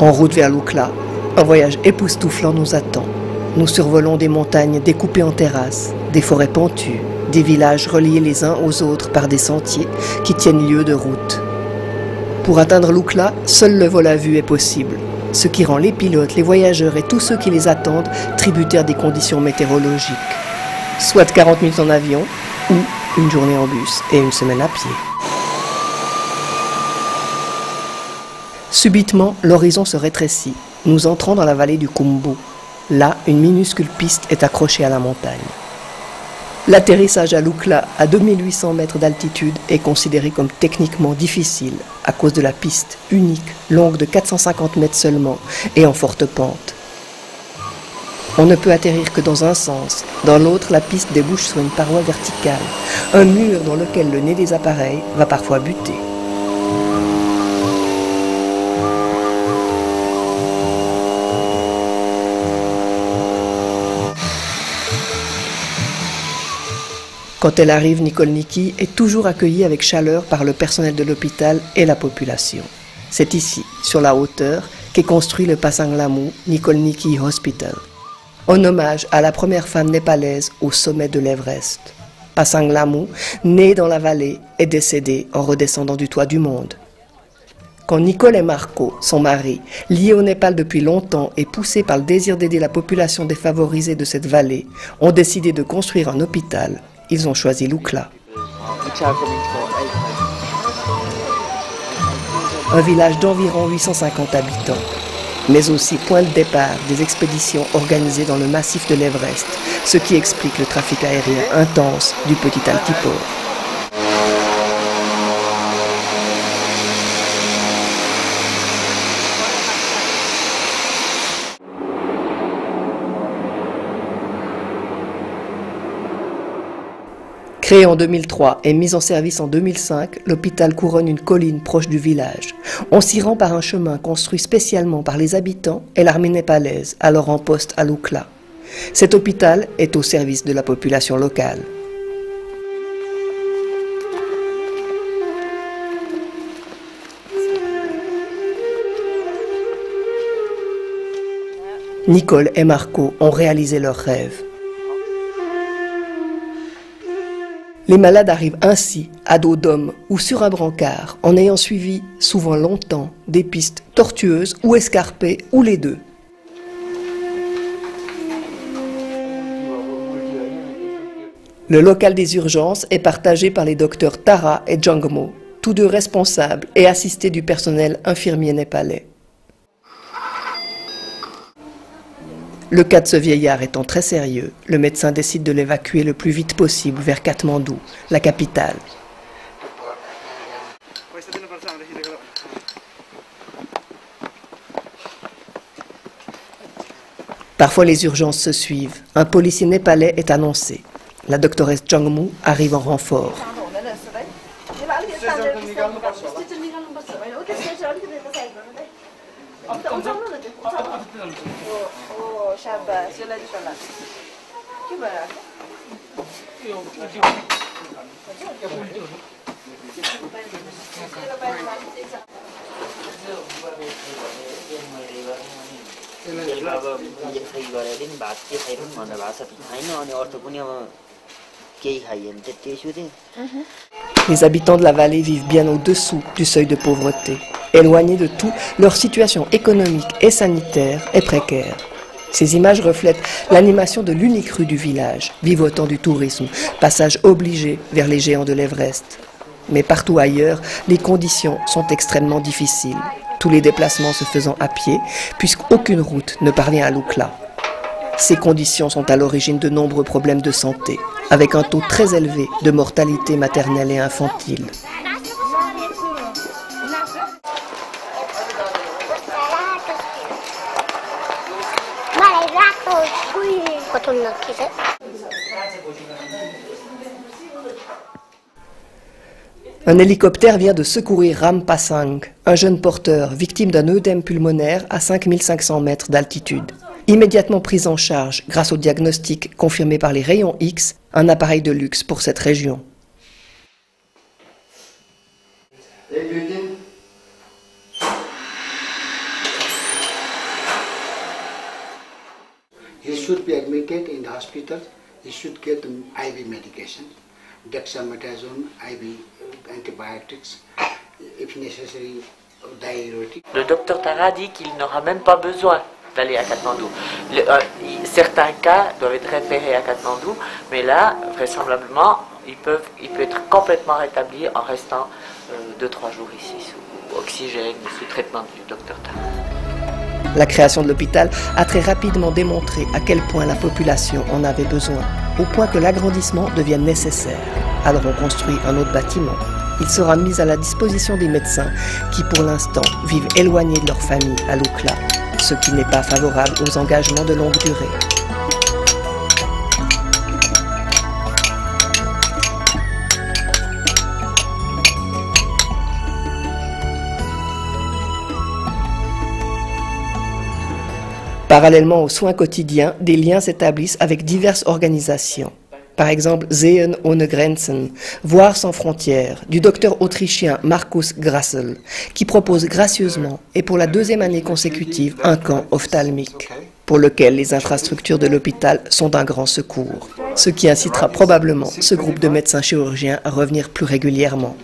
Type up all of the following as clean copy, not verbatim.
En route vers Lukla, un voyage époustouflant nous attend. Nous survolons des montagnes découpées en terrasses, des forêts pentues, des villages reliés les uns aux autres par des sentiers qui tiennent lieu de route. Pour atteindre Lukla, seul le vol à vue est possible, ce qui rend les pilotes, les voyageurs et tous ceux qui les attendent tributaires des conditions météorologiques. Soit 40 minutes en avion, ou une journée en bus et une semaine à pied. Subitement, l'horizon se rétrécit. Nous entrons dans la vallée du Kumbu. Là, une minuscule piste est accrochée à la montagne. L'atterrissage à Lukla, à 2800 mètres d'altitude, est considéré comme techniquement difficile à cause de la piste unique, longue de 450 mètres seulement et en forte pente. On ne peut atterrir que dans un sens. Dans l'autre, la piste débouche sur une paroi verticale, un mur dans lequel le nez des appareils va parfois buter. Quand elle arrive, Nikolniki est toujours accueillie avec chaleur par le personnel de l'hôpital et la population. C'est ici, sur la hauteur, qu'est construit le Pasang Lamu Nikolniki Hospital, en hommage à la première femme népalaise au sommet de l'Everest. Pasang Lamu, née dans la vallée, est décédée en redescendant du toit du monde. Quand Nicole et Marco, son mari, liés au Népal depuis longtemps et poussés par le désir d'aider la population défavorisée de cette vallée, ont décidé de construire un hôpital, ils ont choisi Lukla. Un village d'environ 850 habitants, mais aussi point de départ des expéditions organisées dans le massif de l'Everest, ce qui explique le trafic aérien intense du petit Altipore. Créé en 2003 et mis en service en 2005, l'hôpital couronne une colline proche du village. On s'y rend par un chemin construit spécialement par les habitants et l'armée népalaise, alors en poste à Lukla. Cet hôpital est au service de la population locale. Nicole et Marco ont réalisé leurs rêves. Les malades arrivent ainsi, à dos d'homme ou sur un brancard, en ayant suivi, souvent longtemps, des pistes tortueuses ou escarpées, ou les deux. Le local des urgences est partagé par les docteurs Tara et Jangmo, tous deux responsables et assistés du personnel infirmier népalais. Le cas de ce vieillard étant très sérieux, le médecin décide de l'évacuer le plus vite possible vers Katmandou, la capitale. Parfois les urgences se suivent. Un policier népalais est annoncé. La doctoresse Jangmu arrive en renfort. Les habitants de la vallée vivent bien au-dessous du seuil de pauvreté. Éloignés de tout, leur situation économique et sanitaire est précaire. Ces images reflètent l'animation de l'unique rue du village, vivotant du tourisme, passage obligé vers les géants de l'Everest. Mais partout ailleurs, les conditions sont extrêmement difficiles, tous les déplacements se faisant à pied, puisqu'aucune route ne parvient à Lukla. Ces conditions sont à l'origine de nombreux problèmes de santé, avec un taux très élevé de mortalité maternelle et infantile. Un hélicoptère vient de secourir Ram Pasang, un jeune porteur victime d'un œdème pulmonaire à 5500 mètres d'altitude. Immédiatement pris en charge grâce au diagnostic confirmé par les rayons X, un appareil de luxe pour cette région. should be admitted in the hospital. He should get IV medication, dexamethasone, IV antibiotics, if necessary, diuretic. Le docteur Tara dit qu'il n'aura même pas besoin d'aller à Katmandou. Certains cas doivent être référés à Katmandou, mais là, vraisemblablement, il peut être complètement rétabli en restant 2-3 jours ici, sous oxygène, sous traitement du docteur Tara. La création de l'hôpital a très rapidement démontré à quel point la population en avait besoin, au point que l'agrandissement devienne nécessaire. Alors on construit un autre bâtiment. Il sera mis à la disposition des médecins qui, pour l'instant, vivent éloignés de leur famille à Lukla, ce qui n'est pas favorable aux engagements de longue durée. Parallèlement aux soins quotidiens, des liens s'établissent avec diverses organisations. Par exemple, Sehen ohne Grenzen, Voir sans frontières, du docteur autrichien Markus Grassel, qui propose gracieusement et pour la 2e année consécutive un camp ophtalmique, pour lequel les infrastructures de l'hôpital sont d'un grand secours, ce qui incitera probablement ce groupe de médecins chirurgiens à revenir plus régulièrement.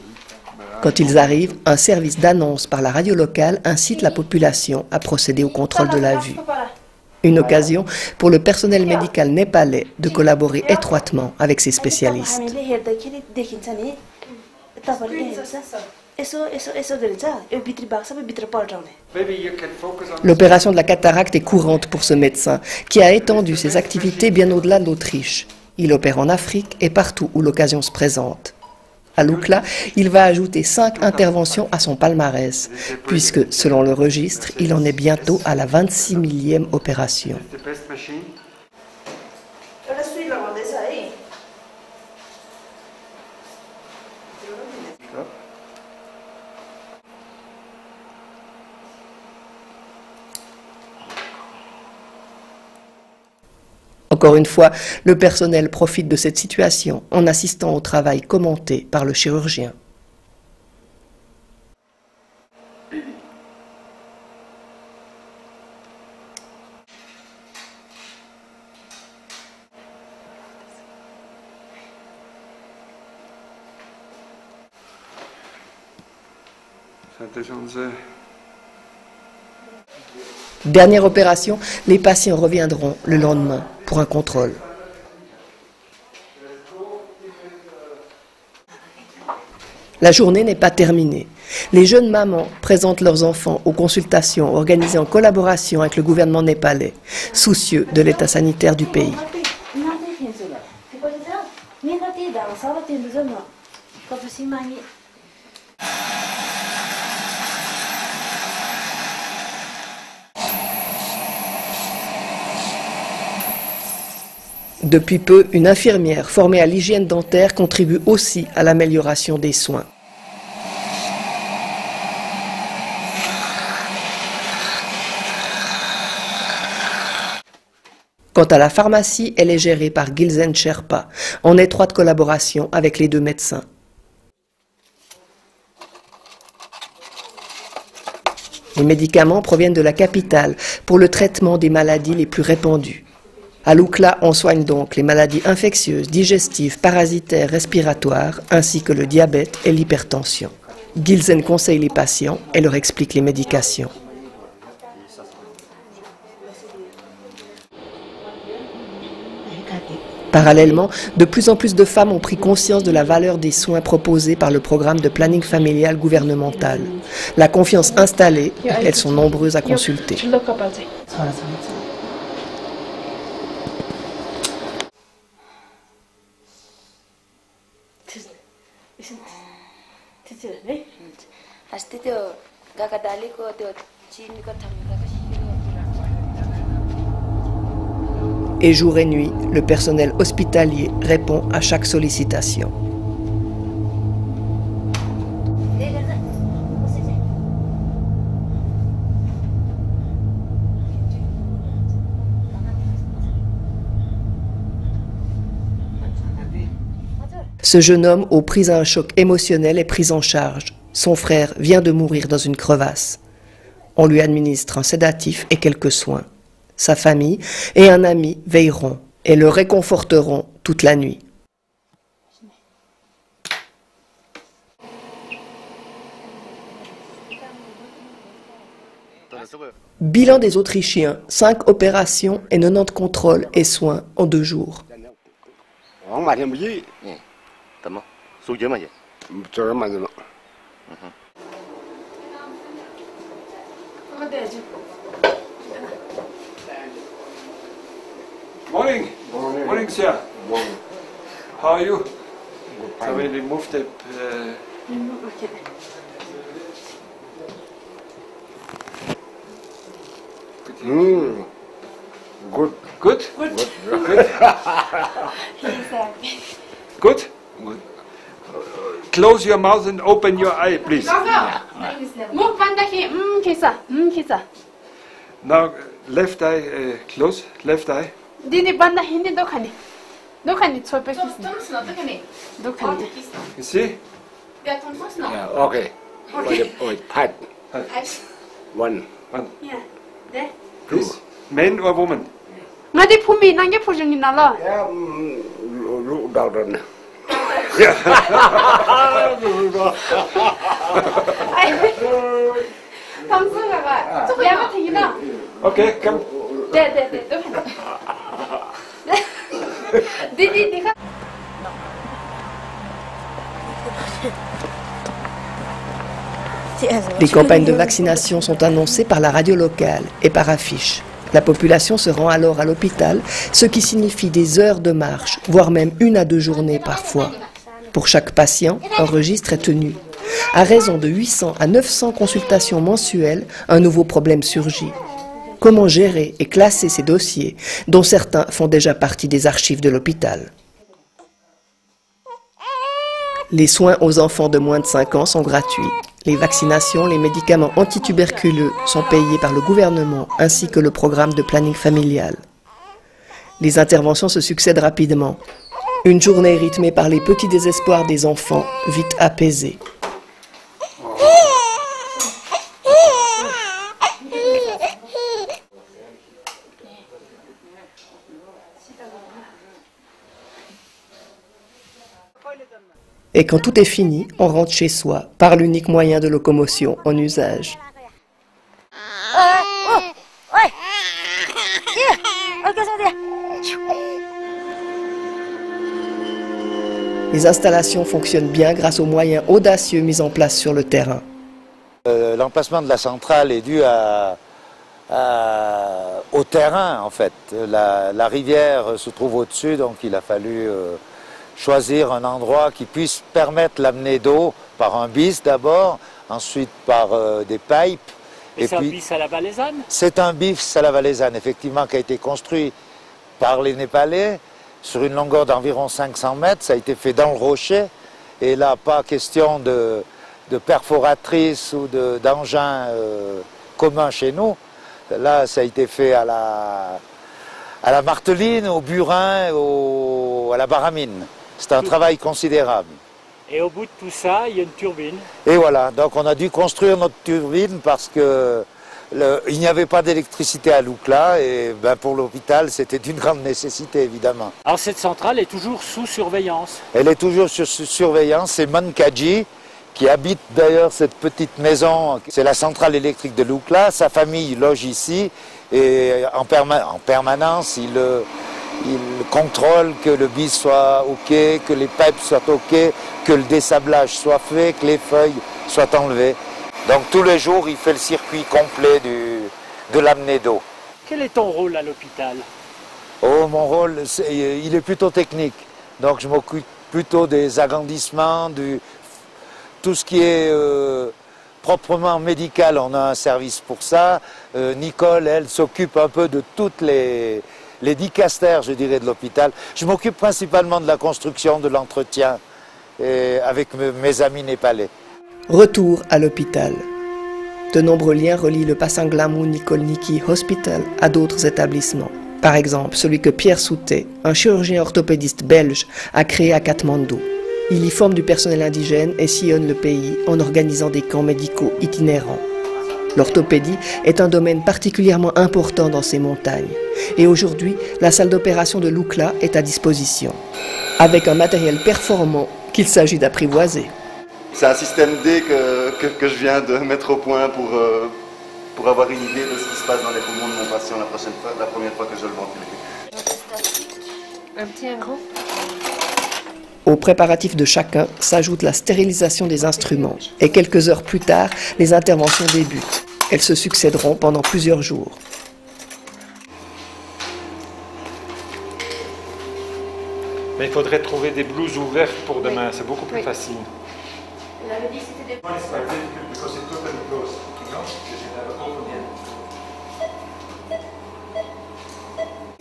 Quand ils arrivent, un service d'annonce par la radio locale incite la population à procéder au contrôle de la vue. Une occasion pour le personnel médical népalais de collaborer étroitement avec ses spécialistes. L'opération de la cataracte est courante pour ce médecin qui a étendu ses activités bien au-delà de l'Autriche. Il opère en Afrique et partout où l'occasion se présente. À Lukla, il va ajouter 5 interventions à son palmarès, puisque, selon le registre, il en est bientôt à la 26 millième opération. Encore une fois, le personnel profite de cette situation en assistant au travail commenté par le chirurgien. Dernière opération, les patients reviendront le lendemain pour un contrôle. La journée n'est pas terminée. Les jeunes mamans présentent leurs enfants aux consultations organisées en collaboration avec le gouvernement népalais, soucieux de l'état sanitaire du pays. Depuis peu, une infirmière formée à l'hygiène dentaire contribue aussi à l'amélioration des soins. Quant à la pharmacie, elle est gérée par Gilsen Sherpa, en étroite collaboration avec les 2 médecins. Les médicaments proviennent de la capitale pour le traitement des maladies les plus répandues. À Lukla, on soigne donc les maladies infectieuses, digestives, parasitaires, respiratoires, ainsi que le diabète et l'hypertension. Gilsen conseille les patients et leur explique les médications. Parallèlement, de plus en plus de femmes ont pris conscience de la valeur des soins proposés par le programme de planning familial gouvernemental. La confiance installée, elles sont nombreuses à consulter. Et jour et nuit, le personnel hospitalier répond à chaque sollicitation. Ce jeune homme, aux prises à un choc émotionnel, est pris en charge. Son frère vient de mourir dans une crevasse. On lui administre un sédatif et quelques soins. Sa famille et un ami veilleront et le réconforteront toute la nuit. Bilan des Autrichiens, 5 opérations et 90 contrôles et soins en 2 jours. Morning. Morning, sir. How are you? So we remove the... Good. Good? Good. Good. Good? Good. Close your mouth and open your eye, please. Now, left eye close. Left eye. Didi banda hindi dokani. Dokani chope kisni. Dokani. You see? Yeah, okay. Wait, part. One. Yeah. There. Please. Man or woman? Ngadi phumi nange phujuni nala. Yeah, doctor. Tamsuga ba. Yama thina. Okay, come. De dokani. Didi dikha. Les campagnes de vaccination sont annoncées par la radio locale et par affiche. La population se rend alors à l'hôpital, ce qui signifie des heures de marche, voire même 1 à 2 journées parfois. Pour chaque patient, un registre est tenu. À raison de 800 à 900 consultations mensuelles, un nouveau problème surgit. Comment gérer et classer ces dossiers, dont certains font déjà partie des archives de l'hôpital? Les soins aux enfants de moins de 5 ans sont gratuits. Les vaccinations, les médicaments antituberculeux sont payés par le gouvernement ainsi que le programme de planning familial. Les interventions se succèdent rapidement. Une journée rythmée par les petits désespoirs des enfants, vite apaisés. Et quand tout est fini, on rentre chez soi, par l'unique moyen de locomotion en usage. Les installations fonctionnent bien grâce aux moyens audacieux mis en place sur le terrain. L'emplacement de la centrale est dû au terrain, en fait. La rivière se trouve au-dessus, donc il a fallu choisir un endroit qui puisse permettre l'amener d'eau par un bis d'abord, ensuite par des pipes. Et c'est un bis à la valaisanne? C'est un bis à la valaisanne, effectivement, qui a été construit par les Népalais sur une longueur d'environ 500 mètres. Ça a été fait dans le rocher. Et là, pas question de perforatrice ou d'engin commun chez nous. Là, ça a été fait à la marteline, au burin, à la baramine. C'est un travail considérable. Et au bout de tout ça, il y a une turbine. Et voilà, donc on a dû construire notre turbine parce que il n'y avait pas d'électricité à Lukla et ben, pour l'hôpital, c'était d'une grande nécessité, évidemment. Alors cette centrale est toujours sous surveillance? Elle est toujours sous surveillance. C'est Mankaji qui habite d'ailleurs cette petite maison. C'est la centrale électrique de Lukla. Sa famille loge ici et en permanence, il contrôle que le bis soit OK, que les pipes soient OK, que le dessablage soit fait, que les feuilles soient enlevées. Donc tous les jours, il fait le circuit complet de l'amener d'eau. Quel est ton rôle à l'hôpital? Oh, mon rôle, il est plutôt technique. Donc je m'occupe plutôt des agrandissements, tout ce qui est proprement médical. On a un service pour ça. Nicole, elle, s'occupe un peu de toutes les dicastères, je dirais, de l'hôpital. Je m'occupe principalement de la construction, de l'entretien, avec mes amis népalais. Retour à l'hôpital. De nombreux liens relient le Pasanglamu Nikolniki Hospital à d'autres établissements. Par exemple, celui que Pierre Soutet, un chirurgien orthopédiste belge, a créé à Katmandou. Il y forme du personnel indigène et sillonne le pays en organisant des camps médicaux itinérants. L'orthopédie est un domaine particulièrement important dans ces montagnes. Et aujourd'hui, la salle d'opération de Lukla est à disposition, avec un matériel performant qu'il s'agit d'apprivoiser. C'est un système D que je viens de mettre au point pour avoir une idée de ce qui se passe dans les poumons de mon patient la première fois que je le ventile. Un petit, un gros. Aux préparatifs de chacun s'ajoute la stérilisation des instruments. Et quelques heures plus tard, les interventions débutent. Elles se succéderont pendant plusieurs jours. Mais il faudrait trouver des blouses ouvertes pour demain, c'est beaucoup plus facile. Il avait dit que c'était des...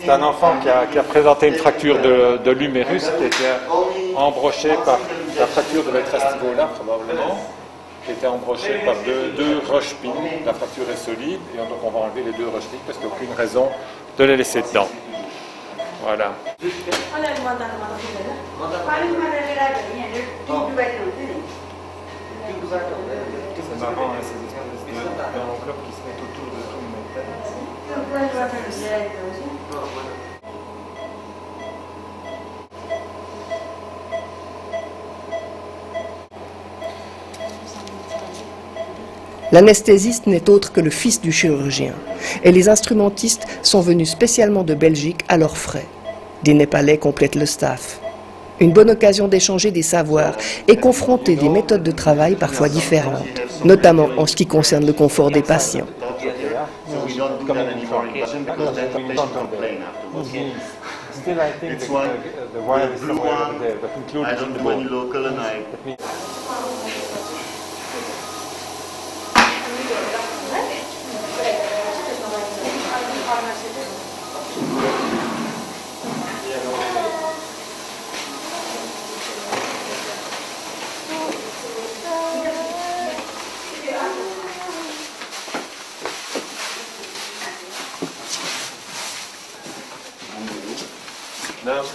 C'est un enfant qui a présenté une fracture de l'humérus qui était embrochée par la fracture de être à ce niveau-là probablement, qui était embrochée par deux roches-piques. La fracture est solide et donc on va enlever les deux roches-piques parce qu'il n'y a aucune raison de les laisser dedans. Voilà. C'est marrant, hein, ces espèces d'enveloppes qui se mettent autour de tout le métal. L'anesthésiste n'est autre que le fils du chirurgien. Et les instrumentistes sont venus spécialement de Belgique à leurs frais. Des Népalais complètent le staff. Une bonne occasion d'échanger des savoirs et confronter des méthodes de travail parfois différentes, notamment en ce qui concerne le confort des patients.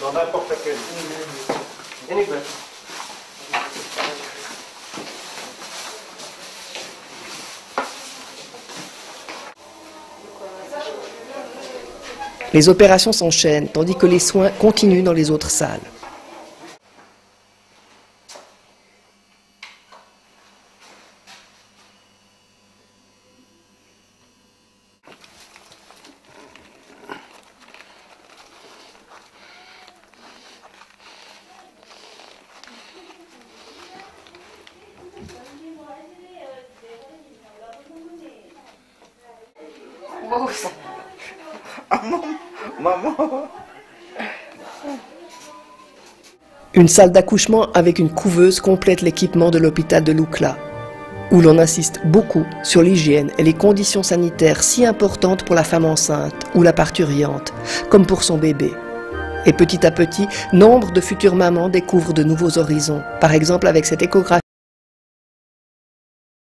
Dans n'importe quel. Les opérations s'enchaînent, tandis que les soins continuent dans les autres salles. Une salle d'accouchement avec une couveuse complète l'équipement de l'hôpital de Lukla, où l'on insiste beaucoup sur l'hygiène et les conditions sanitaires si importantes pour la femme enceinte ou la parturiente, comme pour son bébé. Et petit à petit, nombre de futures mamans découvrent de nouveaux horizons, par exemple avec cette échographie